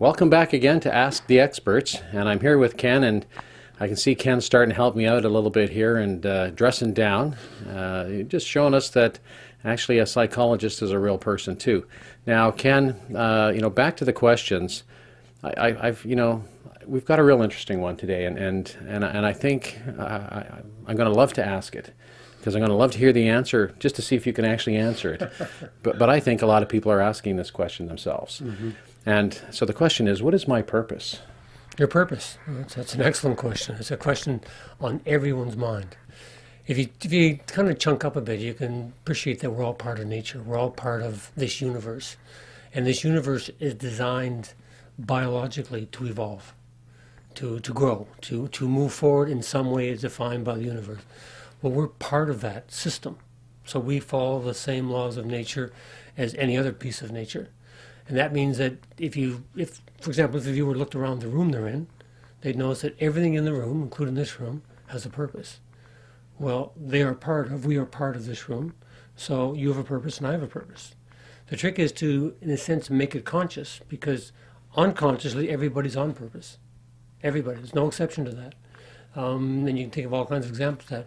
Welcome back again to Ask the Experts, and I'm here with Ken, and I can see Ken starting to help me out a little bit here and dressing down, just showing us that actually a psychologist is a real person too. Now, Ken, back to the questions. We've got a real interesting one today, and I think I'm going to love to ask it because I'm going to love to hear the answer just to see if you can actually answer it. But I think a lot of people are asking this question themselves. Mm-hmm. And so the question is, what is my purpose? Your purpose. That's an excellent question. It's a question on everyone's mind. If you kind of chunk up a bit, you can appreciate that we're all part of nature. We're all part of this universe. And this universe is designed biologically to evolve, to grow, to move forward in some way as defined by the universe. Well, we're part of that system. So we follow the same laws of nature as any other piece of nature. And that means that if for example, if a viewer looked around the room they're in, they'd notice that everything in the room, including this room, has a purpose. Well, we are part of this room, so you have a purpose and I have a purpose. The trick is to, in a sense, make it conscious, because unconsciously everybody's on purpose. Everybody, there's no exception to that. And you can think of all kinds of examples of that.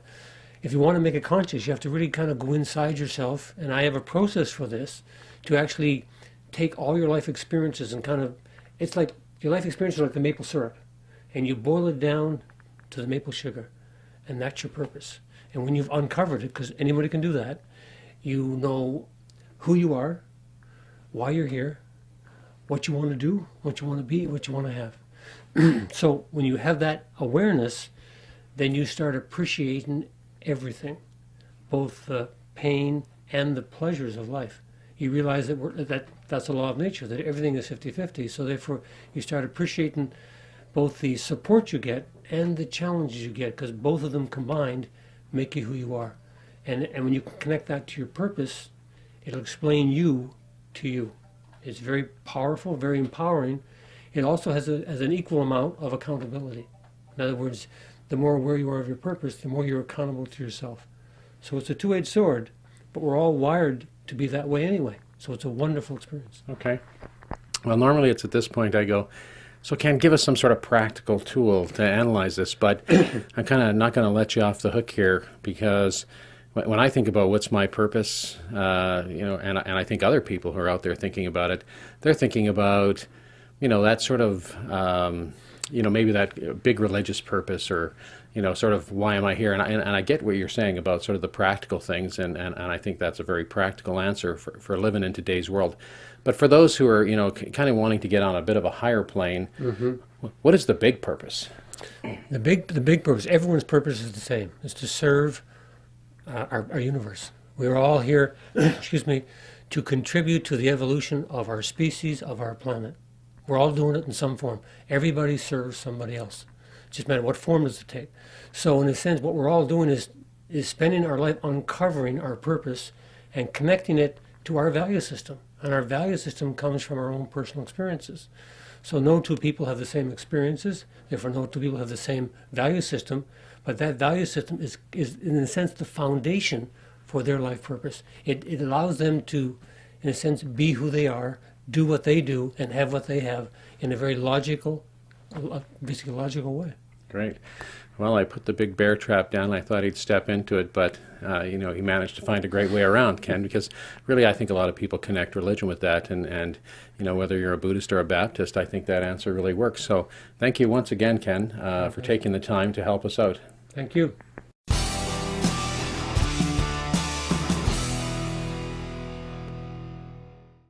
If you want to make it conscious, you have to really kind of go inside yourself, and I have a process for this, to actually take all your life experiences and it's like your life experiences are like the maple syrup, and you boil it down to the maple sugar, and that's your purpose. And when you've uncovered it, because anybody can do that, you know who you are, why you're here, what you want to do, what you want to be, what you want to have. So when you have that awareness, then you start appreciating everything, both the pain and the pleasures of life. You realize that that's the law of nature, that everything is 50-50. So therefore, you start appreciating both the support you get and the challenges you get, because both of them combined make you who you are. And when you connect that to your purpose, it'll explain you to you. It's very powerful, very empowering. It also has an equal amount of accountability. In other words, the more aware you are of your purpose, the more you're accountable to yourself. So it's a two-edged sword, but we're all wired to be that way anyway. So it's a wonderful experience. Okay. Well, normally it's at this point I go, so Ken, give us some sort of practical tool to analyze this, but I'm kind of not going to let you off the hook here, because when I think about what's my purpose, and I think other people who are out there thinking about it, they're thinking about, that sort of, maybe that big religious purpose, or, sort of why am I here? And I get what you're saying about sort of the practical things, and I think that's a very practical answer for living in today's world. But for those who are, kind of wanting to get on a bit of a higher plane, mm-hmm. What is the big purpose? The big purpose, everyone's purpose is the same, is to serve our universe. We're all here, to contribute to the evolution of our species, of our planet. We're all doing it in some form. Everybody serves somebody else. It just matter what form does it take. So in a sense, what we're all doing is spending our life uncovering our purpose and connecting it to our value system. And our value system comes from our own personal experiences. So no two people have the same experiences, therefore no two people have the same value system, but that value system is in a sense the foundation for their life purpose. It allows them to, in a sense, be who they are, do what they do, and have what they have in a very basically logical way. Great. Well, I put the big bear trap down. I thought he'd step into it, but he managed to find a great way around, Ken, because really I think a lot of people connect religion with that, and whether you're a Buddhist or a Baptist, I think that answer really works. So thank you once again, Ken, for taking the time to help us out. Thank you.